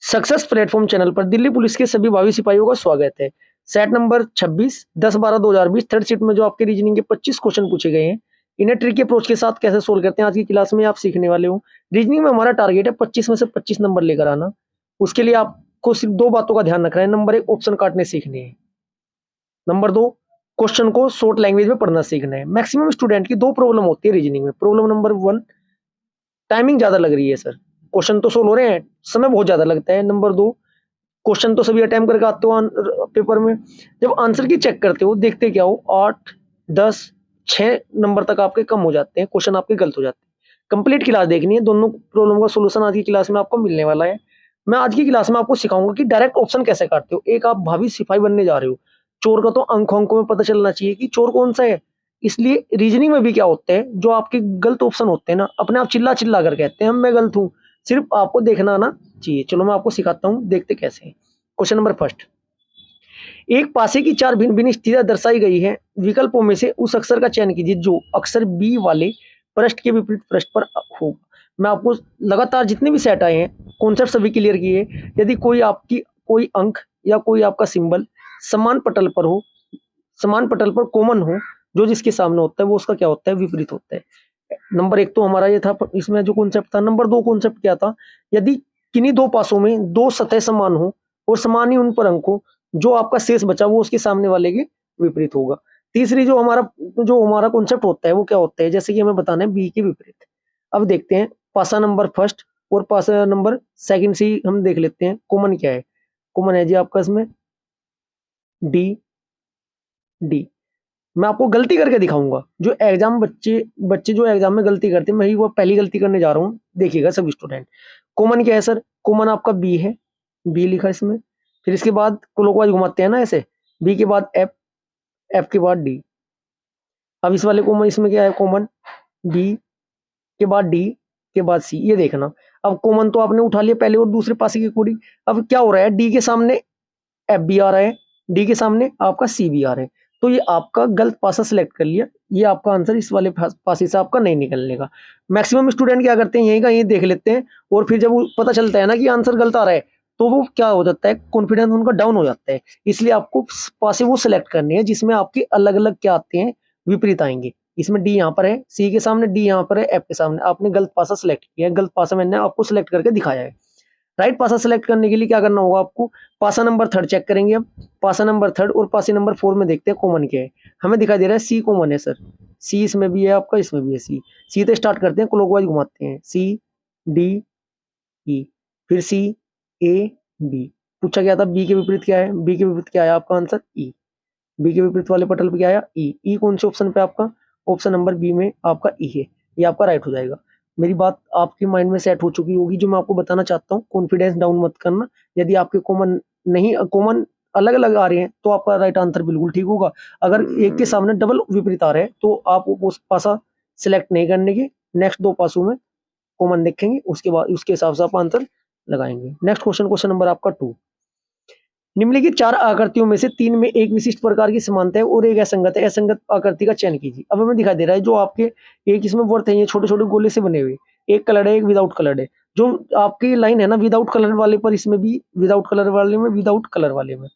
Success platform channel पर Delhi police के सभी भावी सिपाहियों का स्वागत है। सेट नंबर 26 10/12/2020 थर्ड शिफ्ट में जो आपके रीजनिंग के 25 क्वेश्चन पूछे गए हैं, इन्हें ट्रिक अप्रोच के साथ कैसे सोल्व करते हैं आज की क्लास में आप सीखने वाले हो। रीजनिंग में हमारा टारगेट है 25 में से 25 नंबर लेकर आना। उसके लिए आपको सिर्फ दो बातों का ध्यान रखना है। नंबर 1, ऑप्शन काटने सीखने हैं। नंबर 2, क्वेश्चन को शॉर्ट लैंग्वेज में पढ़ना सीखना है। मैक्सिमम स्टूडेंट की दो प्रॉब्लम होती है रीजनिंग में। प्रॉब्लम नंबर 1, टाइमिंग ज्यादा लग रही है सर, क्वेश्चन तो सोल्व हो रहे हैं, समय बहुत ज्यादा लगता है। नंबर 2, क्वेश्चन तो सभी अटेम्प्ट करके आते हो पेपर में, जब आंसर की चेक करते हो देखते क्या हो 8 10 6 नंबर तक आपके कम हो जाते हैं, क्वेश्चन आपके गलत हो जाते हैं। कंप्लीट क्लास देखनी है, दोनों प्रॉब्लम का सोल्यूशन आज की क्लास में आपको मिलने वाला है। मैं आज की क्लास में आपको सिखाऊंगा कि डायरेक्ट ऑप्शन कैसे काटते हो। एक आप भावी सिपाही बनने जा रहे हो, चोर का तो अंकों में पता चलना चाहिए कि चोर कौन सा है। इसलिए रीजनिंग में भी क्या होता है, जो आपके गलत ऑप्शन होते हैं ना, अपने आप चिल्ला चिल्ला कर कहते हैं हम मैं गलत हूं, सिर्फ आपको देखना आना चाहिए। चलो मैं आपको सिखाता हूँ, देखते कैसे हैं। क्वेश्चन नंबर फर्स्ट, एक पासे की चार भिन्न भिन्न स्थितियां दर्शाई गई है, विकल्पों में से उस अक्षर का चयन कीजिए जो अक्षर बी वाले पृष्ठ के विपरीत पृष्ठ पर हो। मैं आपको लगातार जितने भी सेट आए हैं कॉन्सेप्ट सभी क्लियर किए। यदि कोई आपकी कोई अंक या कोई आपका सिंबल समान पटल पर हो, समान पटल पर कॉमन हो, जो जिसके सामने होता है वो उसका क्या होता है, विपरीत होता है। नंबर 1 तो हमारा ये था, इसमें जो कॉन्सेप्ट था। नंबर 2 कॉन्सेप्ट क्या था, यदि किन्हीं दो पासों में दो सतह समान हो और समान ही उन पर अंक हो, जो आपका शेष बचा वो उसके सामने वाले के विपरीत होगा। तीसरी जो हमारा कॉन्सेप्ट होता है वो क्या होता है, जैसे कि हमें बताना है बी के विपरीत। अब देखते हैं पासा नंबर फर्स्ट और पासा नंबर सेकंड से हम देख लेते हैं कॉमन क्या है। कॉमन है जी आपका इसमें डी डी। मैं आपको गलती करके दिखाऊंगा, जो एग्जाम बच्चे बच्चे जो एग्जाम में गलती करते हैं, मैं ही वो पहली गलती करने जा रहा हूँ, देखिएगा सब स्टूडेंट। कॉमन क्या है सर, कॉमन आपका बी है, बी लिखा इसमें। फिर इसके बाद क्लॉकवाइज घुमाते हैं ना ऐसे, बी के बाद एफ, एफ के बाद डी। अब इस वाले कॉमन इसमें क्या है, कॉमन बी के बाद डी के बाद सी, ये देखना। अब कॉमन तो आपने उठा लिया पहले और दूसरे पासे की कोडी। अब क्या हो रहा है, डी के सामने एफ भी आ रहा है, डी के सामने आपका सी भी आ रहा है, तो ये आपका गलत पासा सिलेक्ट कर लिया। ये आपका आंसर इस वाले पासे से आपका नहीं निकलने का। मैक्सिमम स्टूडेंट क्या करते हैं, यहीं का यहीं देख लेते हैं, और फिर जब वो पता चलता है ना कि आंसर गलत आ रहा है, तो वो क्या हो जाता है, कॉन्फिडेंस उनका डाउन हो जाता है। इसलिए आपको पासे वो सिलेक्ट करनी है जिसमें आपके अलग अलग क्या आते हैं, विपरीत आएंगे। इसमें डी यहाँ पर है, सी के सामने डी यहाँ पर है, एफ के सामने आपने गलत पासा सिलेक्ट किया है। गलत पासा मैंने आपको सिलेक्ट करके दिखाया है। राइट पासा सेलेक्ट करने के लिए क्या करना होगा आपको, पासा नंबर थर्ड चेक करेंगे। अब पासा नंबर थर्ड और पासे नंबर 4 में देखते हैं कॉमन क्या है। हमें दिखाई दे रहा है सी कॉमन है सर, सी इसमें भी है आपका, इसमें भी है सी। सी तो स्टार्ट करते हैं, क्लॉकवाइज घुमाते हैं, सी डी ई, फिर सी ए बी। पूछा गया था बी के विपरीत क्या है, बी के विपरीत क्या है आपका आंसर ई। बी के विपरीत वाले पटल पे क्या आया, ई। ई कौन से ऑप्शन पे आपका, ऑप्शन नंबर बी में आपका ई है, ये आपका राइट हो जाएगा। मेरी बात आपके माइंड में सेट हो चुकी होगी, जो मैं आपको बताना चाहता हूँ। कॉन्फिडेंस डाउन मत करना। यदि आपके कॉमन नहीं, कॉमन अलग अलग आ रहे हैं तो आपका राइट आंसर बिल्कुल ठीक होगा। अगर एक के सामने डबल विपरीत आ रहे हैं तो आप उस पासा सिलेक्ट नहीं करने के, नेक्स्ट दो पासों में कॉमन देखेंगे, उसके बाद उसके हिसाब से आप आंसर लगाएंगे। नेक्स्ट क्वेश्चन, क्वेश्चन नंबर आपका 2, निम्नलिखित चार आकृतियों में से तीन में एक विशिष्ट प्रकार की समानता है और एक असंगत है, असंगत आकृति का चयन कीजिए। अब हमें दिखाई दे रहा है जो आपके एक इसमें वर्थ है, ये छोटे छोटे गोले से बने हुए, एक कलर है एक विदाउट कलर है। जो आपकी लाइन है ना विदाउट कलर वाले पर, इसमें भी विदाउट कलर वाले में, विदाउट कलर वाले में,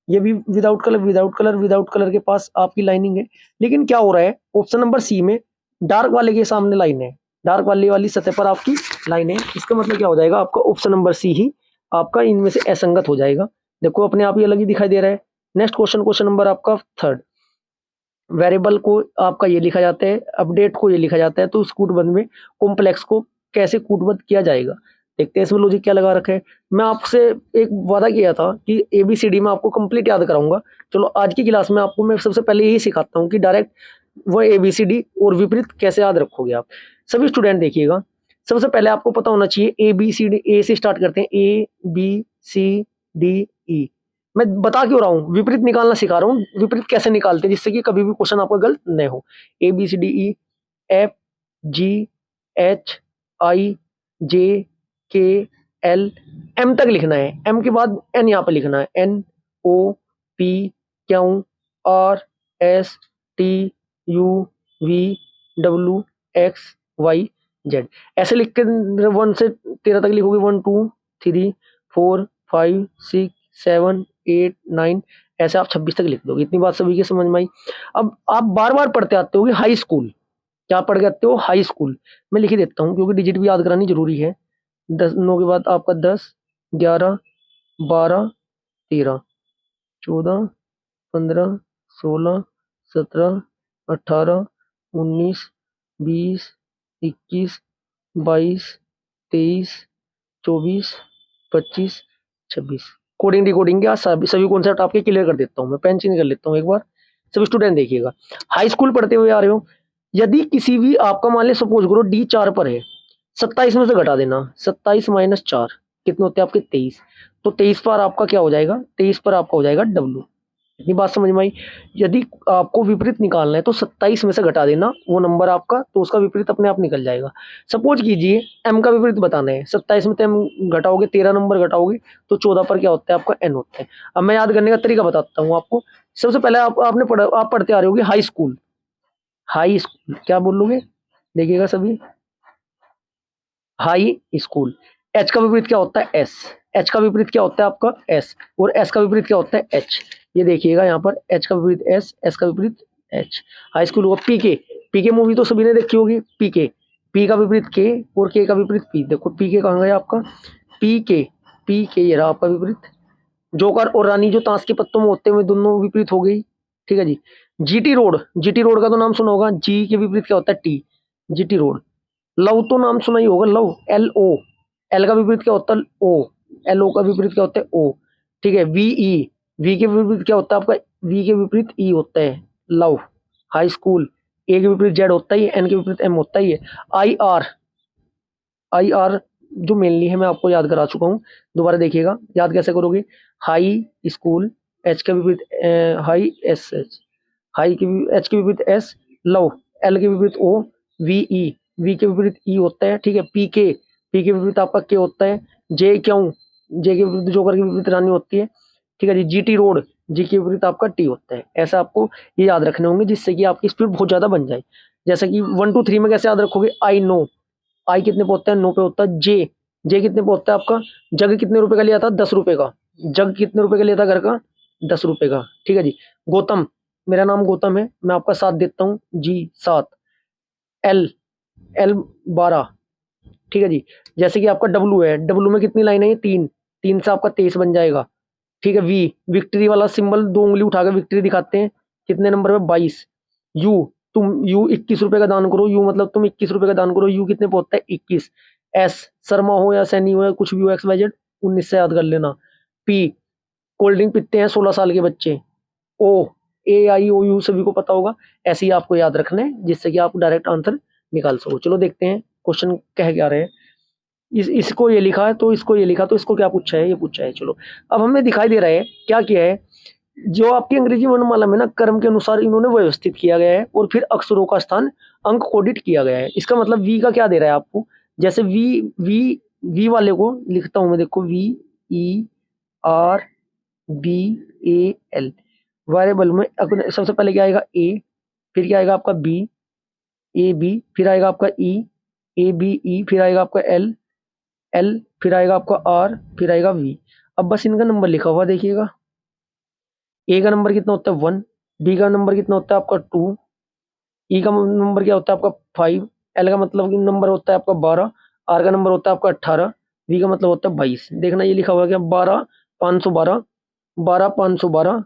ये भी without colour without colour without colour के पास आपकी लाइनिंग है। लेकिन क्या हो रहा है, ऑप्शन नंबर सी में डार्क वाले के सामने लाइन है, डार्क वाली सतह पर आपकी लाइन है। इसका मतलब क्या हो जाएगा, आपका ऑप्शन नंबर सी ही आपका इनमें से असंगत हो जाएगा। देखो अपने आप ही अलग ही दिखाई दे रहा है। नेक्स्ट क्वेश्चन, क्वेश्चन नंबर आपका 3, वेरिएबल को आपका ये लिखा जाता है, अपडेट को ये लिखा जाता है, तो उस कूटबद्ध में कॉम्प्लेक्स को कैसे कूटबद्ध किया जाएगा, देखते हैं इसमें लॉजिक क्या लगा रखा है। मैं आपसे एक वादा किया था कि एबीसीडी में आपको कंप्लीट याद कराऊंगा। चलो आज की क्लास में आपको मैं सबसे पहले यही सिखाता हूँ कि डायरेक्ट वह एबीसीडी और विपरीत कैसे याद रखोगे आप। सभी स्टूडेंट देखिएगा, सबसे पहले आपको पता होना चाहिए ए बी सी डी, ए से स्टार्ट करते हैं, ए बी सी डी ई। मैं बता क्यों रहा हूँ, विपरीत निकालना सिखा रहा हूँ, विपरीत कैसे निकालते हैं जिससे कि कभी भी क्वेश्चन आपका गलत नहीं हो। A B C D E, F G H I J K L, M तक लिखना है। एम के बाद एन यहाँ पे लिखना है, N O P Q R S T U V W X Y Z. ऐसे लिख के 1 से 13 तक लिखोगे, 1 2 3 4 5 6 7 8 9, ऐसे आप 26 तक लिख दोगे। इतनी बात सभी की समझ में आई। अब आप बार बार पढ़ते आते होगे हाई स्कूल, क्या पढ़ के आते हो? High school. मैं लिख ही देता हूँ क्योंकि डिजिट भी याद करानी जरूरी है। 10 9 के बाद आपका 10 11 12 13 14 15 16 17 18 19 20 21 22 23 24 25 26। कोडिंग डिकोडिंग के सभी सभी कॉन्सेप्ट आपके क्लियर कर देता हूँ मैं। पेन चेंज कर लेता हूँ एक बार। सभी स्टूडेंट देखिएगा, हाई स्कूल पढ़ते हुए आ रहे हो, यदि किसी भी आपका मान लिया सपोज करो डी 4 पर है, 27 में से घटा देना, 27 माइनस 4 कितने होते हैं आपके 23। तो 23 पर आपका क्या हो जाएगा? 23 पर आपका हो जाएगा डब्लू। इतनी बात समझ में आई। यदि आपको विपरीत निकालना है तो 27 में से घटा देना वो नंबर आपका, तो उसका विपरीत अपने आप निकल जाएगा। सपोज कीजिए एम का विपरीत बताना है, 27 में से एम घटाओगे, 13 नंबर घटाओगे तो 14 पर क्या होता है आपका एन होता है। अब मैं याद करने का तरीका बताता हूँ आपको। सबसे पहले आप पढ़ते आ रहे होगे हाई स्कूल। हाई स्कूल क्या बोलोगे? देखिएगा सभी, हाई स्कूल। एच का विपरीत क्या होता है? एस। एच का विपरीत क्या होता है आपका? एस। और एस का विपरीत क्या होता है? एच। ये देखिएगा यहाँ पर, एच का विपरीत एस, एस का विपरीत एच। हाई स्कूल हुआ पीके। पीके मूवी तो सभी ने देखी होगी। पीके, पी का विपरीत के और के का विपरीत पी। देखो पीके कहाँ गया आपका? पीके, पीके ये रहा आपका विपरीत। जोकर और रानी जो ताश के पत्तों में होते हुए दोनों विपरीत हो गई। ठीक है जी। जीटी रोड, जीटी रोड का तो नाम सुना होगा। जी के विपरीत क्या होता है? टी। GT road. लव तो नाम सुना ही होगा, लव, एल ओ। एल का विपरीत क्या होता है? ओ। एल ओ का विपरीत क्या होता है? ओ। ठीक है। वी ई, वी के विपरीत क्या होता है आपका? वी के विपरीत ई होता है, लव। High school. ए के विपरीत जेड होता ही है, एन के विपरीत एम होता ही है। आई आर, आई आर जो मेनली है मैं आपको याद करा चुका हूँ, दोबारा देखिएगा। याद कैसे करोगे? हाई स्कूल, एच के विपरीत हाई एस एच, हाई के एच के विपरीत एस, लव, एल के विपरीत ओ, वी ई, वी के विपरीत ई होता है। ठीक है। पी के, पी के विपरीत आपका के होता है। जे क्यों, जे के विपरीत जोकर के विपरीत रानी होती है। ठीक है जी। जी टी रोड, जी के विपरीत आपका टी होता है। ऐसा आपको ये याद रखने होंगे जिससे कि आपकी स्पीड बहुत ज्यादा बन जाए। जैसे कि 1 2 3 में कैसे याद रखोगे? I know. आई कितने पे होता है? नो पे होता है। जे, जे कितने पे होता है आपका? जग कितने रुपए का लिया था? 10 रुपए का। जग कितने रुपए का लिया था घर का? 10 रुपए का। ठीक है जी। गौतम, मेरा नाम गौतम है, मैं आपका साथ देता हूँ जी 7। L, L 12। ठीक है जी। जैसे कि आपका डब्लू है, डब्लू में कितनी लाइन है? 3, 3 से आपका 23 बन जाएगा। ठीक है। वी, विक्ट्री वाला सिंबल, 2 उंगली उठाकर विक्ट्री दिखाते हैं, कितने नंबर पे? 22। यू, तुम यू 21 रुपए का दान करो, यू मतलब तुम 21 रुपए का दान करो, यू कितने पे होता है? 21। एस, शर्मा हो या सैनी हो या कुछ भी हो, एक्स वाई जेड, 19 से याद कर लेना। पी, कोल्ड ड्रिंक पीते हैं 16 साल के बच्चे। ओ, ए आई ओ यू सभी को पता होगा। ऐसे ही आपको याद रखना है जिससे कि आप डायरेक्ट आंसर निकाल सको। चलो देखते हैं क्वेश्चन कह क्या रहे हैं। इसको ये लिखा है तो इसको ये लिखा, तो इसको क्या पूछा है? ये पूछा है। चलो अब हमें दिखाई दे रहा है क्या किया है, जो आपकी अंग्रेजी वर्णमाला में ना क्रम के अनुसार इन्होंने व्यवस्थित किया गया है और फिर अक्षरों का स्थान अंक कोडित किया गया है। इसका मतलब वी का क्या दे रहा है आपको? जैसे वी, वी, वी वाले को लिखता हूं मैं, देखो V E R B A L. Variable में सबसे पहले क्या आएगा? ए, फिर क्या आएगा आपका? बी, ए बी, फिर आएगा आपका ई, ए बी ई, फिर आएगा आपका एल, एल, फिर आएगा आपका आर, फिर आएगा वी। अब बस इनका नंबर लिखा हुआ देखिएगा। ए का नंबर कितना होता है? 1। बी का नंबर कितना होता है आपका? 2। ई का नंबर क्या होता है आपका? 5। एल का मतलब नंबर होता है आपका 12। आर का नंबर होता है आपका 18। वी का मतलब होता है 22। देखना ये लिखा हुआ है क्या? 12 512, 12 512,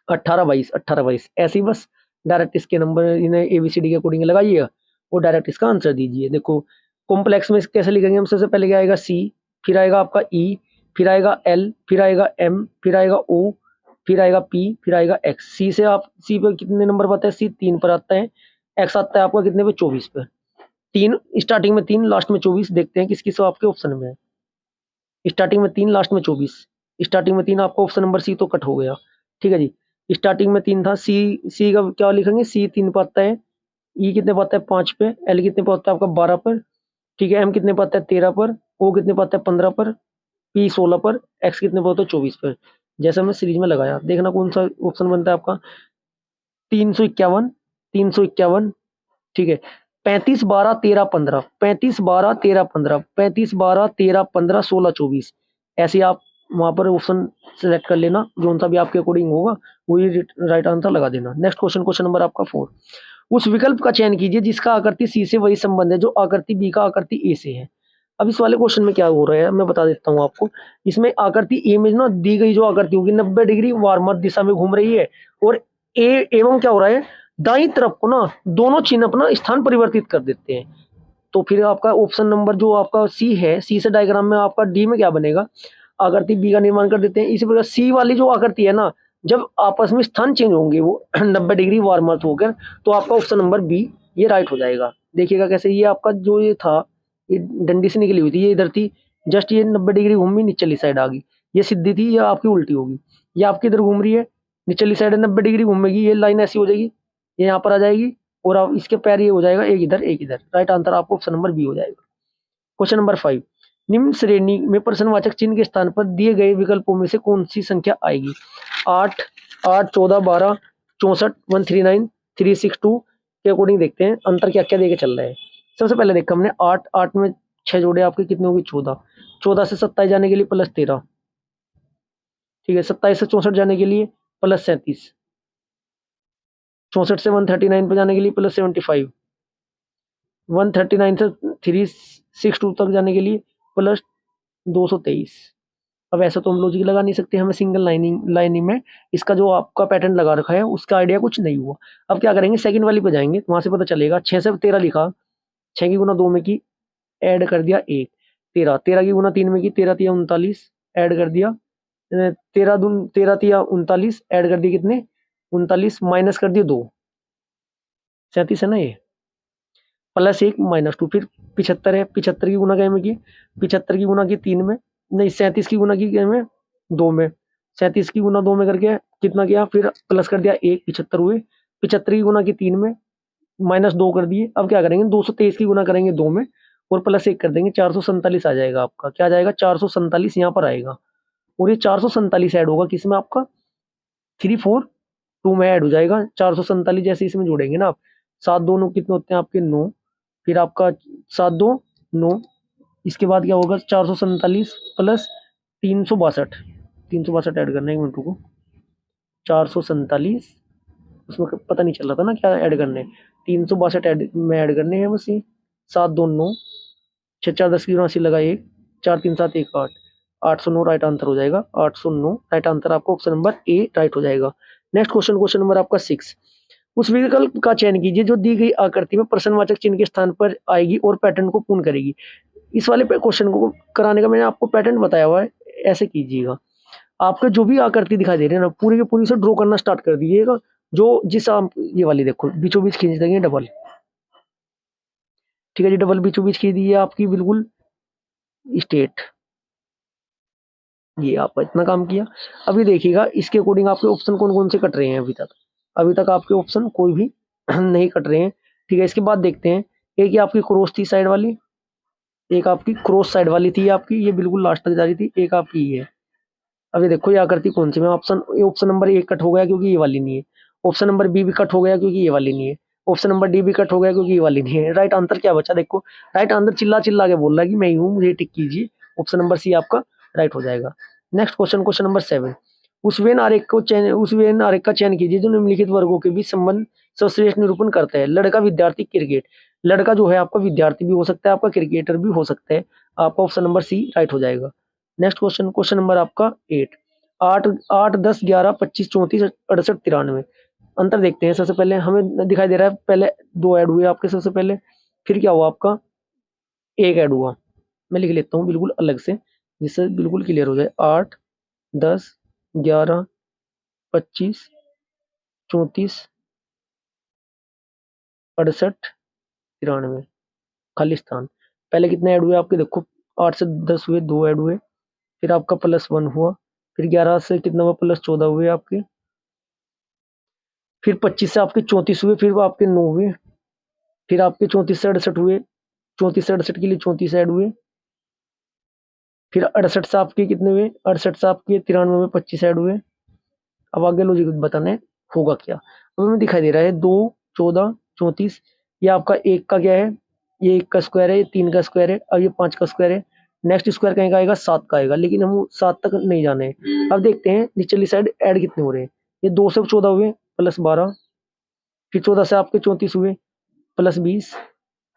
18 22, 18 22। ऐसे ही बस डायरेक्ट इसके नंबर इन्हें एबीसीडी के अकॉर्डिंग लगाइएगा और डायरेक्ट इसका आंसर दीजिए। देखो कॉम्प्लेक्स में कैसे लिखेंगे हम? सबसे पहले क्या आएगा? सी, फिर आएगा आपका ई, फिर आएगा एल, फिर आएगा एम, फिर आएगा ओ, फिर आएगा पी, फिर आएगा एक्स। सी से आप सी पे कितने नंबर पर आता है? सी 3 पर आता है। एक्स आता है आपका कितने पे? 24 पे। 3 स्टार्टिंग में 3, लास्ट में 24। देखते हैं किस किस आपके ऑप्शन में है। स्टार्टिंग में 3, लास्ट में 24। स्टार्टिंग में 3 आपका ऑप्शन नंबर सी तो कट हो गया। ठीक है जी। स्टार्टिंग में 3 था। सी, सी का क्या लिखेंगे? सी 3 पे आता है। ई कितने पे आता है? 5 पे। एल कितने पे आता है आपका? 12 पर। ठीक है। एम कितने पे आता है? 13 पर। ओ कितने पे आता है? 15 पर। पी 16 पर। एक्स कितने पे होता है? 24 पर। जैसे मैं सीरीज में लगाया, देखना कौन सा ऑप्शन बनता है आपका? 351, 351। ठीक है। 35 12 13 15, 35 12 13 15, 35 12 13 15 16 24। ऐसे ही आप वहां पर ऑप्शन सेलेक्ट कर लेना, जो सा भी आपके अकॉर्डिंग होगा वही राइट आंसर लगा देना। नेक्स्ट क्वेश्चन, क्वेश्चन नंबर आपका 4। उस विकल्प का चयन कीजिए जिसका आकृति सी से वही संबंध है जो आकृति बी का आकृति ए से है। अब इस वाले क्वेश्चन में क्या हो रहा है मैं बता देता हूँ आपको। इसमें आकृति ए में ना दी गई जो आकृति होगी 90 डिग्री वार्मर दिशा में घूम रही है, और ए एवं क्या हो रहा है, दाईं तरफ को ना दोनों चिन्ह अपना स्थान परिवर्तित कर देते हैं। तो फिर आपका ऑप्शन नंबर जो आपका सी है, सी से डायग्राम में आपका डी में क्या बनेगा, आकृति बी का निर्माण कर देते हैं। इसी प्रकार सी वाली जो आकृति है ना, जब आपस में स्थान चेंज होंगे वो 90 डिग्री वार्मर होकर, तो आपका ऑप्शन नंबर बी ये राइट हो जाएगा। देखिएगा कैसे, ये आपका जो ये था, ये डंडी से निकली हुई थी, ये इधर थी, जस्ट ये 90 डिग्री घूमी निचली साइड आ गई, ये सीधी थी, ये आपकी उल्टी होगी, ये आपकी इधर घूम रही है, निचली साइड 90 डिग्री घूमेगी, ये लाइन ऐसी हो जाएगी, ये यहाँ पर आ जाएगी, और आप इसके पैर ये हो जाएगा, एक इधर एक इधर। राइट आंसर आपको ऑप्शन नंबर बी हो जाएगा। Question number 5। निम्न श्रेणी में प्रश्नवाचक चिन्ह के स्थान पर दिए गए विकल्पों में से कौन सी संख्या आएगी। 8, 8, 14, 12, 64, 139, 362 के अकॉर्डिंग देखते हैं अंतर क्या क्या देके चल रहा है। सबसे पहले देखा हमने 8, 8 में 6 जोड़े आपके कितने होगी 14, 14 से 27 जाने के लिए प्लस 13, ठीक है, 27 से 64 जाने के लिए प्लस 37, 64 से 139 पे जाने के लिए प्लस 75, 139 से 362 तक जाने के लिए प्लस 223। अब ऐसा तो हम लॉजिक लगा नहीं सकते, हमें सिंगल लाइनिंग में इसका जो आपका पैटर्न लगा रखा है उसका आइडिया कुछ नहीं हुआ। अब क्या करेंगे, सेकंड वाली पे जाएंगे, वहां से पता चलेगा। 6 से 13 लिखा, 6 की गुना 2 में की, ऐड कर दिया 1, 13, 13 की गुना 3 में की, 13 तिया 39, ऐड कर दिया 13 तिया 39, ऐड कर दिए कितने 39, माइनस कर दिए 2, 37 है ना ये, प्लस 1 माइनस 2, फिर 75 है, 75 की गुना क्या में की, 75 की गुना की 3 में, नहीं 37 की गुना की क्या में 2 में, 37 की गुना 2 में करके कितना किया, फिर प्लस कर दिया 1, 75 हुए, 75 की गुना की 3 में, माइनस 2 कर दिए। अब क्या करेंगे, 223 की गुना करेंगे 2 में और प्लस 1 कर देंगे, 447 आ जाएगा आपका। क्या आ जाएगा, 447 यहाँ पर आएगा, और ये 447 ऐड होगा किसमें, आपका 342 में ऐड हो जाएगा। 447 जैसे इसमें जोड़ेंगे ना आप, 7 2 9 कितने होते हैं आपके 9, फिर आपका 7 2 9, इसके बाद क्या होगा 447 प्लस 362, 362 ऐड करना है, एक मिनट को 447, उसमें पता नहीं चल रहा था ना क्या ऐड करने, 362 ऐड में ऐड करने हैं बस ये। 7 2 9, 6 4 10 की 89 लगा, 1 4 3 7 1 8, 809 राइट आंसर हो जाएगा। 809 राइट आंसर आपको ऑप्शन नंबर ए राइट हो जाएगा। नेक्स्ट क्वेश्चन, क्वेश्चन नंबर आपका 6। उस विकल्प का चयन कीजिए जो दी गई आकृति में प्रश्नवाचक चिन्ह के स्थान पर आएगी और पैटर्न को पूर्ण करेगी। इस वाले क्वेश्चन को कराने का मैंने आपको पैटर्न बताया हुआ है, ऐसे कीजिएगा। आपका जो भी आकृति दिखाई दे रही है ना, पूरी की पूरी से ड्रॉ करना स्टार्ट कर दीजिएगा। जो जिस आप ये वाली देखो बीचों बीच खींच देंगे डबल, ठीक है जी, डबल बीचों बीच खींच दीजिए आपकी बिल्कुल स्ट्रेट। ये आप इतना काम किया। अभी देखिएगा इसके अकॉर्डिंग आपके ऑप्शन कौन कौन से कट रहे हैं अभी तक। अभी तक आपके ऑप्शन कोई भी नहीं कट रहे हैं, ठीक है। इसके बाद देखते हैं, एक ये आपकी क्रॉस थी साइड वाली, एक आपकी क्रॉस साइड वाली थी आपकी, ये बिल्कुल लास्ट तक जा रही थी, एक आपकी ये है। अभी देखो ये आकृति कौन सी में, ऑप्शन नंबर 1 कट हो गया क्योंकि ये वाली नहीं है। ऑप्शन नंबर बी भी कट हो गया क्योंकि ये वाली नहीं है। ऑप्शन नंबर डी भी कट हो गया क्योंकि ये वाली नहीं है। राइट आंसर क्या बचा देखो, राइट आंसर चिल्ला चिल्ला के बोल रहा है कि मैं ही हूँ, मुझे टिक कीजिए। ऑप्शन नंबर सी आपका राइट हो जाएगा। Next question, question number 7। उस वेन आरेख का चयन कीजिए जो निम्नलिखित वर्गों के बीच संबंध सर्वश्रेष्ठ निरूपण करता है। लड़का, विद्यार्थी, क्रिकेट। लड़का जो है आपका विद्यार्थी भी हो सकता है, आपका क्रिकेटर भी हो सकता है। आपका ऑप्शन नंबर सी राइट हो जाएगा। नेक्स्ट क्वेश्चन, क्वेश्चन नंबर आपका 8। 8 8 10 11 25 34 68 93। अंतर देखते हैं। सबसे पहले हमें दिखाई दे रहा है पहले 2 ऐड हुए आपके सबसे पहले, फिर क्या हुआ आपका 1 ऐड हुआ। मैं लिख लेता हूँ बिल्कुल अलग से जिससे बिल्कुल क्लियर हो जाए। 8 10 11 25 34 68 93, खाली स्थान। पहले कितने ऐड हुए आपके देखो, 8 से 10 हुए, 2 ऐड हुए, फिर आपका +1 हुआ, फिर 11 से कितना हुआ +14 हुए आपके, फिर 25 से आपके 34 हुए, फिर वो आपके 9 हुए, फिर आपके 34 से 68 हुए, 34 से 68 के लिए 34 ऐड हुए, फिर 68 से आपके कितने हुए, 68 से आपके 93 में 25 ऐड हुए। अब आगे लॉजिक बताने होगा क्या। अब हमें दिखाई दे रहा है 2 14 34, ये आपका 1 का क्या है, ये 1 का स्क्वायर है, ये 3 का स्क्वायर है, और ये 5 का स्क्वायर है, नेक्स्ट स्क्वायर कहीं का आएगा 7 का आएगा, लेकिन हम 7 तक नहीं जाने हैं। अब देखते हैं निचली साइड ऐड कितने हो रहे हैं। ये 2 से 14 हुए प्लस 12, फिर 14 से आपके 34 हुए प्लस 20,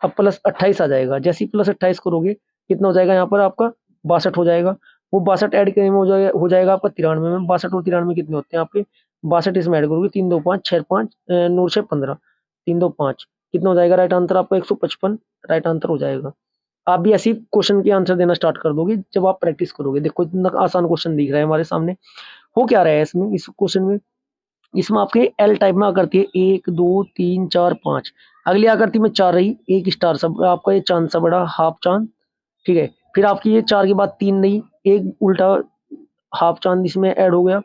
अब प्लस 28 आ जाएगा। जैसे ही प्लस 28 करोगे कितना हो जाएगा यहाँ पर आपका 62 हो जाएगा। वो 62 ऐड करने में हो जाएगा आपका 93 में। 62 और 93 कितने होते हैं आपके 62, इसमें ऐड करोगे 3 2 5 6 5 9 6 15, 3 2 5 कितना हो जाएगा राइट आंसर आपका 155 राइट आंसर हो जाएगा। आप भी ऐसी क्वेश्चन के आंसर देना स्टार्ट कर दोगे जब आप प्रैक्टिस करोगे। देखो इतना आसान क्वेश्चन दिख रहा है हमारे सामने। हो क्या रहा है इसमें, इस क्वेश्चन में, इसमें आपके एल टाइप में आकृति है 1 2 3 4 5। अगली आकृति में 4 रही, एक स्टार सब आपका ये चांद सा बड़ा हाफ चांद, ठीक है। फिर आपकी ये 4 के बाद 3 नहीं, एक उल्टा हाफ चांद इसमें ऐड हो गया।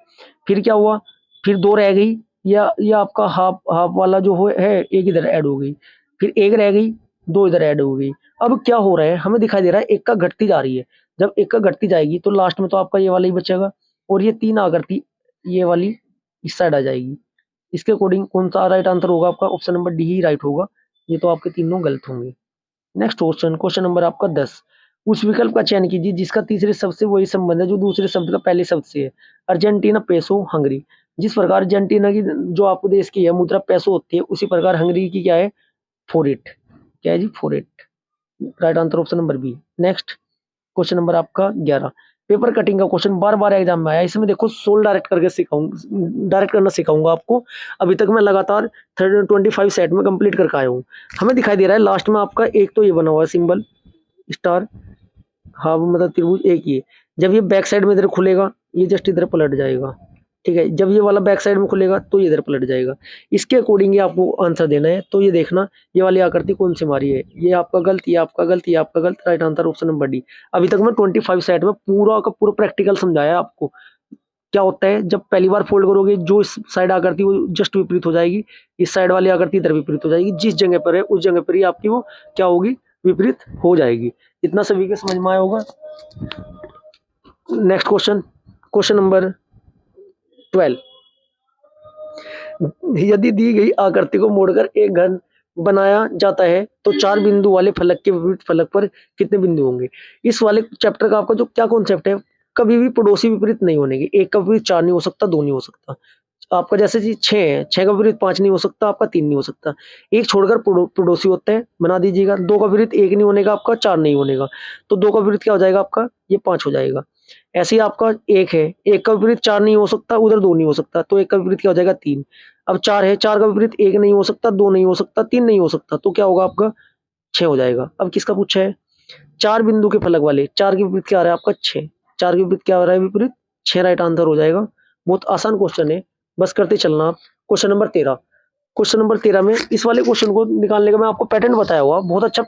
फिर क्या हुआ, फिर 2 रह गई, या ये आपका हाफ हाफ वाला जो है एक इधर ऐड हो गई, फिर एक रह गई, 2 इधर ऐड हो गई। अब क्या हो रहा है हमें दिखाई दे रहा है एक का घटती जा रही है। जब एक का घटती जाएगी तो लास्ट में तो आपका ये वाला ही बचेगा, और ये 3 आकृति ये वाली इस साइड आ जाएगी। इसके अकॉर्डिंग कौन सा राइट आंसर होगा आपका, ऑप्शन नंबर डी ही राइट होगा। ये तो आपके तीनों गलत होंगे। नेक्स्ट क्वेश्चन, क्वेश्चन नंबर आपका 10। उस विकल्प का चयन कीजिए जिसका तीसरे शब्द से वही संबंध है जो दूसरे शब्द का पहले शब्द से है। Argentina, peso, Hungary. जिस प्रकार अर्जेंटीना की जो आपको देश की है मुद्रा पेसो होती है, उसी प्रकार हंगरी की क्या है, फोरेट। क्या है जी, phorate. Right answer option number B. Next question number आपका 11। पेपर कटिंग का क्वेश्चन बार बार एग्जाम में आया। इसमें देखो सोल्व डायरेक्ट करके सिखाऊंगा, डायरेक्ट करना सिखाऊंगा आपको। अभी तक मैं लगातार 25 सेट में कंप्लीट करके आया हूँ। हमें दिखाई दे रहा है लास्ट में आपका एक तो ये बना हुआ है सिंबल स्टार, हाँ वो मतलब त्रिभुज एक ही है। जब ये बैक साइड में इधर खुलेगा ये जस्ट इधर पलट जाएगा, ठीक है। जब ये वाला बैक साइड में खुलेगा तो ये इधर पलट जाएगा। इसके अकॉर्डिंग ये आपको आंसर देना है। तो ये देखना ये वाली आकृति कौन सी मारी है, ये आपका गलत, ये आपका गलत, ये आपका गलत। Right answer option number D. अभी तक मैं 25 सेट में पूरा का पूरा प्रैक्टिकल समझाया आपको। क्या होता है जब पहली बार फोल्ड करोगे जो इस साइड आकृति वो जस्ट विपरीत हो जाएगी, इस साइड वाली आकृति इधर विपरीत हो जाएगी। जिस जगह पर है उस जगह पर ही आपकी वो क्या होगी, विपरीत हो जाएगी। इतना सभी के समझ में आया होगा। Next question, question number 12। यदि दी गई आकृति को मोड़कर एक घन बनाया जाता है तो 4 बिंदु वाले फलक के विपरीत फलक पर कितने बिंदु होंगे। इस वाले चैप्टर का आपका जो क्या कॉन्सेप्ट है, कभी भी पड़ोसी विपरीत नहीं होने के। एक का विपरीत 4 नहीं हो सकता, 2 नहीं हो सकता। आपका जैसे जी 6 है, 6 का विपरीत 5 नहीं हो सकता, आपका 3 नहीं हो सकता। एक छोड़कर पड़ोसी होते हैं, बना दीजिएगा। 2 का विपरीत 1 नहीं होने का, आपका 4 नहीं होने का। तो 2 का विपरीत क्या हो जाएगा आपका, ये 5 हो जाएगा। ऐसे ही आपका 1 है, 1 का विपरीत 4 नहीं हो सकता, उधर 2 नहीं हो सकता, तो 1 का विपरीत क्या हो जाएगा, 3। अब 4 है, 4 का विपरीत 1 नहीं हो सकता, 2 नहीं हो सकता, 3 नहीं हो सकता, तो क्या होगा आपका 6 हो जाएगा। अब किसका पूछा है, 4 बिंदु के फलक वाले, 4 के विपरीत क्या आ रहा है आपका 6, 4 के विपरीत क्या आ रहा है, विपरीत 6 राइट आंसर हो जाएगा। बहुत आसान क्वेश्चन है, बस करते चलना आप। Question number 13। क्वेश्चन नंबर 13 में इस वाले क्वेश्चन को निकालने का मैं आपको पैटर्न बताया हुआ, बहुत अच्छा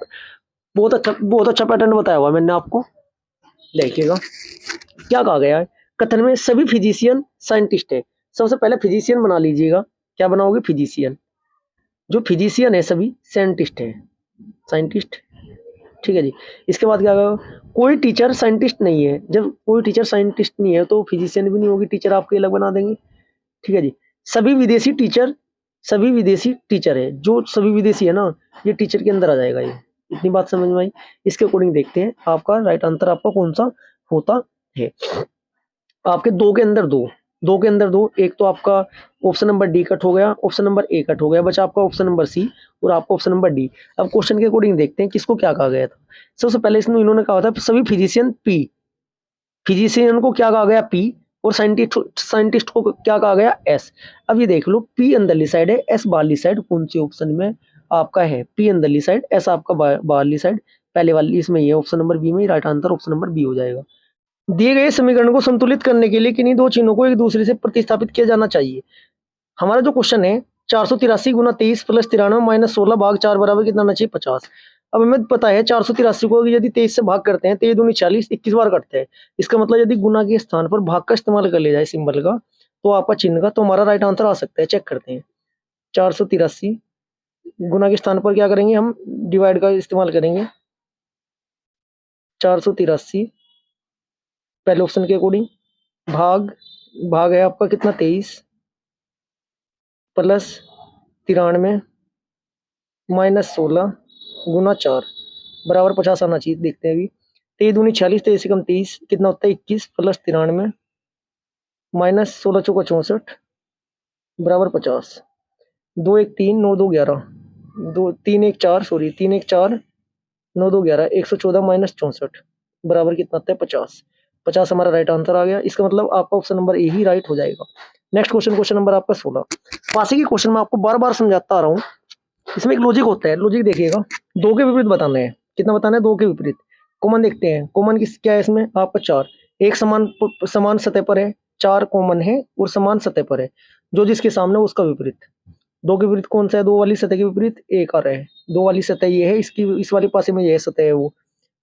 बहुत अच्छा पैटर्न बताया हुआ मैंने आपको। देखिएगा क्या कहा गया है कथन में, सभी फिजिशियन साइंटिस्ट है। सबसे पहले फिजिशियन बना लीजिएगा। क्या बनाओगे, फिजिशियन। जो फिजिशियन है सभी साइंटिस्ट है, साइंटिस्ट, ठीक है जी। इसके बाद क्या कहा, कोई टीचर साइंटिस्ट नहीं है। जब कोई टीचर साइंटिस्ट नहीं है तो फिजिशियन भी नहीं होगी, टीचर आपके अलग बना देंगे, ठीक है जी। सभी विदेशी टीचर, सभी विदेशी टीचर है। जो सभी विदेशी है ना, ये टीचर के अंदर आ जाएगा। ये इतनी बात समझ में आई। इसके अकॉर्डिंग देखते हैं आपका राइट आंसर आपका कौन सा होता है। आपके 2 के अंदर 2, 2 के अंदर 2, एक तो आपका ऑप्शन नंबर डी कट हो गया, ऑप्शन नंबर ए कट हो गया, बचा आपका ऑप्शन नंबर सी और आपका ऑप्शन नंबर डी। अब क्वेश्चन के अकॉर्डिंग देखते हैं किसको क्या कहा गया था। सबसे पहले इसमें इन्होंने कहा था सभी फिजिशियन पी, फिजिशियन को क्या कहा गया पी, और साइंटिस्ट को क्या कहा गया एस। अब ये देख लो, पी अंदरली साइड है, एस बाहरली साइड, कौन सी ऑप्शन में आपका है, पी अंदरली साइड, एस आपका बाहरली साइड। पहले वाली इसमें ये ऑप्शन नंबर बी में right answer option number B हो जाएगा। दिए गए समीकरण को संतुलित करने के लिए किन्हीं दो चिन्हों को एक दूसरे से प्रतिस्थापित किया जाना चाहिए। हमारा जो क्वेश्चन है 483 गुना 23 प्लस 93 माइनस 16 भाग 4 बराबर कितना आना चाहिए, 50। अब हमें पता है 483 को यदि 23 से भाग करते हैं, 23 दूनी 40, 21 बार करते हैं। इसका मतलब यदि गुना के स्थान पर भाग का इस्तेमाल कर लिया जाए सिंबल का, तो आपका चिन्ह का, तो हमारा राइट आंसर आ सकता है। चेक करते हैं, 483 गुना के स्थान पर क्या करेंगे, हम डिवाइड का इस्तेमाल करेंगे। 483 पहले ऑप्शन के अकॉर्डिंग, भाग भाग है आपका कितना 23 प्लस 93 माइनस 16 गुना 4 बराबर 50 आना चाहिए। देखते हैं अभी 23 दूनी 46, 23 कम 30 कितना होता है 21 प्लस 93 माइनस 16 चौका 64 बराबर 50। 2 1 3 9 2 11 2 3 1 4 सॉरी 3 1 4 9 2 11 114 माइनस 64 बराबर कितना आता है 50। 50 हमारा राइट आंसर आ गया। इसका मतलब आपका option number A he right हो जाएगा। नेक्स्ट क्वेश्चन, क्वेश्चन नंबर आपका 16। पासी की क्वेश्चन मैं आपको बार बार समझाता आ रहा हूँ। इसमें एक लॉजिक होता है, लॉजिक देखिएगा। दो के विपरीत बताना है। कितना बताना है? दो के विपरीत। कॉमन देखते हैं, कॉमन किस क्या है इसमें आपका 4। एक समान सतह पर है, 4 कॉमन है और समान सतह पर है, जो जिसके सामने उसका विपरीत। दो के विपरीत कौन सा है? दो वाली सतह के विपरीत एक आ रहा है। दो वाली सतह ये है, इसकी इस वाली पासे में ये सतह है वो।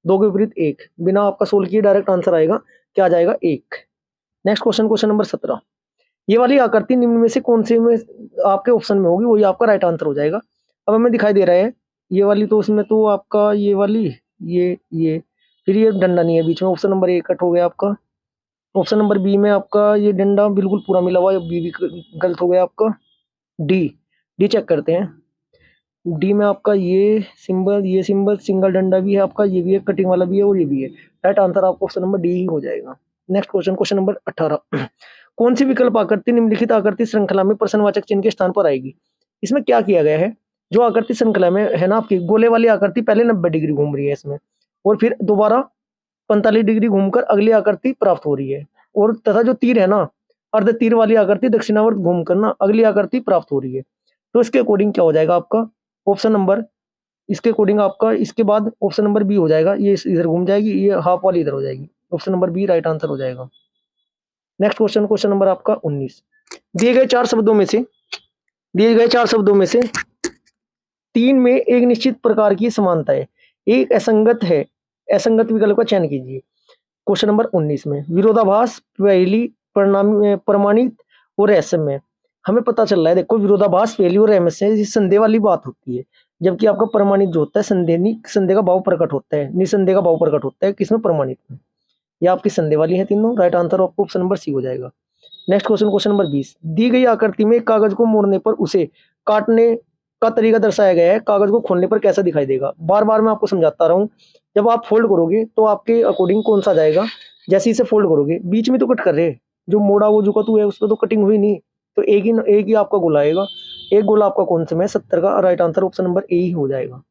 दो के विपरीत एक, बिना आपका सोल्व किए डायरेक्ट आंसर आएगा, क्या आ जाएगा? एक। Next question, question number 17। ये वाली आकृति निम्न में से कौन से में आपके ऑप्शन में होगी, वही आपका राइट आंसर हो जाएगा। अब हमें दिखाई दे रहा है ये वाली, तो उसमें तो आपका ये वाली, ये फिर ये डंडा नहीं है बीच में, ऑप्शन नंबर ए कट हो गया आपका। ऑप्शन नंबर बी में आपका ये डंडा बिल्कुल पूरा मिला हुआ है, बी भी गलत हो गया आपका। डी, डी चेक करते हैं। डी में आपका ये सिंबल सिंगल डंडा भी है आपका, ये भी है, कटिंग वाला भी है और ये भी है। राइट आंसर आपका ऑप्शन नंबर डी ही हो जाएगा। Next question, question number 18। कौन सी विकल्प आकृति निम्नलिखित आकृति श्रृंखला में प्रश्नवाचक चिन्ह के स्थान पर आएगी? इसमें क्या किया गया है, जो आकृति श्रृंखला में है ना आपकी गोले वाली आकृति पहले 90 डिग्री घूम रही है इसमें, और फिर दोबारा 45 डिग्री घूमकर अगली आकृति प्राप्त हो रही है, और तथा जो तीर है ना अर्ध तीर वाली आकृति दक्षिणावर्त घूमकर ना अगली आकृति प्राप्त हो रही है। तो इसके अकॉर्डिंग क्या हो जाएगा आपका ऑप्शन नंबर, इसके अकॉर्डिंग आपका इसके बाद ऑप्शन नंबर बी हो जाएगा। ये इधर घूम जाएगी, ये हाफ वाली इधर हो जाएगी। Option number B right answer हो जाएगा। नेक्स्ट क्वेश्चन, क्वेश्चन नंबर आपका 19। दिए गए चार शब्दों में से तीन में एक निश्चित प्रकार की समानता है, एक असंगत है, असंगत विकल्प का चयन कीजिए। क्वेश्चन नंबर 19 में विरोधाभास पहली प्रमाणित और रहस्य में हमें पता चल रहा है। देखो विरोधाभास पहली और रहस्य से संदेह वाली बात होती है, जबकि आपका प्रमाणित जो होता है संदेह का भाव प्रकट होता है, निसंदेह का भाव प्रकट होता है किसमें? प्रमाणित में। ये आपकी संदेह वाली है तीनों। राइट आंसर आपको ऑप्शन नंबर सी हो जाएगा। Next question, question number 20। दी गई आकृति में कागज को मोड़ने पर उसे काटने का तरीका दर्शाया गया है, कागज को खोलने पर कैसा दिखाई देगा? बार बार मैं आपको समझाता रहा हूँ। जब आप फोल्ड करोगे तो आपके अकॉर्डिंग कौन सा जाएगा? जैसे इसे फोल्ड करोगे बीच में तो कट कर रहे, जो मोड़ा वो जो कतू है उस पर तो कटिंग हुई नहीं, तो एक ही आपका गोला आएगा। एक गोला आपका कौन से में 70 का right answer option number A ही हो जाएगा।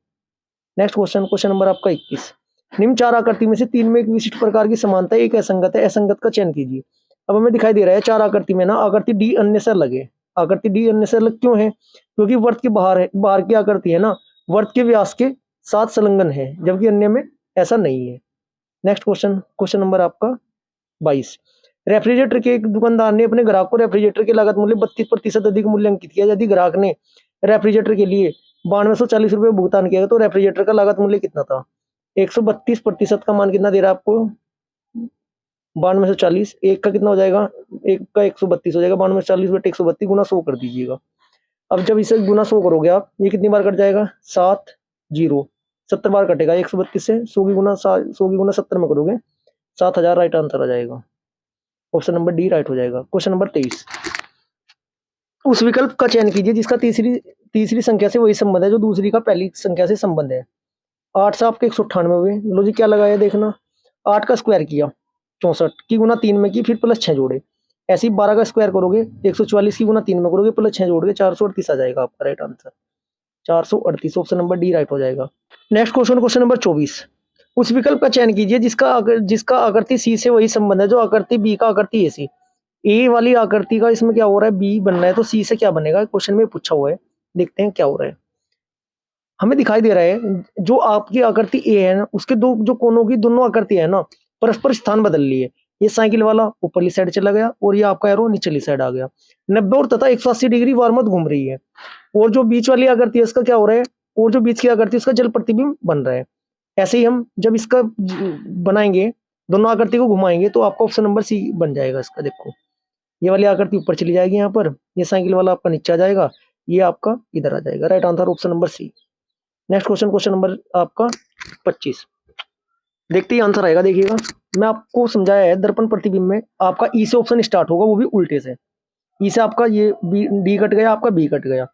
नेक्स्ट क्वेश्चन, क्वेश्चन नंबर आपका 21। निम्न चार आकृति में से तीन में एक विशिष्ट प्रकार की समानता है, एक असंगत है, असंगत का चयन कीजिए। अब हमें दिखाई दे रहा है चार आकृति में ना आकृति डी अन्य से अलग है। आकृति डी अन्य से अलग क्यों है? क्योंकि वर्त के बाहर है, बाहर की आकृति है ना वर्त के व्यास के साथ संलग्न है, जबकि अन्य में ऐसा नहीं है। नेक्स्ट क्वेश्चन, क्वेश्चन नंबर आपका 22। रेफ्रिजरेटर के एक दुकानदार ने अपने ग्राहक को रेफ्रिजरेटर के लागत मूल्य 32% अधिक मूल्य अंकित किया। यदि ग्राहक ने रेफ्रिजरेटर के लिए 9240 भुगतान किया तो रेफ्रिजरेटर का लागत मूल्य कितना था? 132% का मान कितना दे रहा है आपको? 9240। एक का कितना हो जाएगा? एक का 132 हो जाएगा। 9240 बटे 132 गुना 100 कर दीजिएगा। अब जब इसे गुना 100 करोगे आप, ये कितनी बार कट जाएगा? 7 0 70 बार कटेगा 132 से। 100 की गुना 70 में करोगे 7000 राइट आंसर आ जाएगा। ऑप्शन नंबर डी राइट हो जाएगा। Question number 23। उस विकल्प का चयन कीजिए जिसका तीसरी संख्या से वही संबंध है जो दूसरी का पहली संख्या से संबंध है। 8 से आपके 198 हुए। लॉजिक क्या लगाया देखना। 8 का स्क्वायर किया 64 की गुना 3 में की, फिर प्लस 6 जोड़े। ऐसे ही 12 का स्क्वायर करोगे 144 की गुना 3 में करोगे, प्लस 6 जोड़ के 438 आ जाएगा आपका right answer. 438 option number D right हो जाएगा। Next question, question number 24। उस विकल्प का चयन कीजिए जिसका आकृति सी से वही संबंध है जो आकृति बी का आकृति ए सी। ए वाली आकृति का इसमें क्या हो रहा है? बी बनना है, तो सी से क्या बनेगा? क्वेश्चन में पूछा हुआ है, देखते हैं क्या हो रहा है। हमें दिखाई दे रहा है जो आपकी आकृति ए है ना उसके दो जो कोनों की दोनों आकृति है ना परस्पर स्थान बदल ली है। ये साइकिल वाला ऊपरली साइड चला गया और ये आपका एरो निचली साइड आ गया। 90 और तथा 180 डिग्री वारमत घूम रही है, और जो बीच वाली आकृति है उसका क्या हो रहा है? और जो बीच की आकृति उसका जल प्रतिबिंब बन रहा है। ऐसे ही हम जब इसका बनाएंगे, दोनों आकृति को घुमाएंगे तो आपका ऑप्शन नंबर सी बन जाएगा इसका। देखो ये वाली आकृति ऊपर चली जाएगी यहाँ पर, ये साइकिल वाला आपका नीचे आ जाएगा, ये आपका इधर आ जाएगा। Right answer option number C. Next question, question number आपका 25। देखते ही आंसर आएगा। देखिएगा मैं आपको समझाया है दर्पण प्रतिबिंब में आपका ई से ऑप्शन स्टार्ट होगा, वो भी उल्टे से। ई से आपका ये बी डी कट गया, आपका बी कट गया,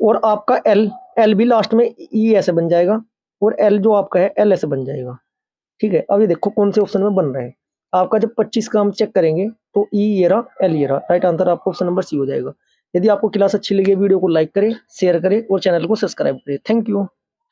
और आपका एल भी लास्ट में ई ऐसे बन जाएगा, और एल जो आपका है एल ऐसे बन जाएगा। ठीक है, अब ये देखो कौन से ऑप्शन में बन रहे हैं। आपका जब 25 का हम चेक करेंगे तो ई ये रहा, एल ये रहा, राइट आंसर आपको ऑप्शन नंबर सी हो जाएगा। यदि आपको क्लास अच्छी लगी वीडियो को लाइक करें, शेयर करें और चैनल को सब्सक्राइब करें। Thank you.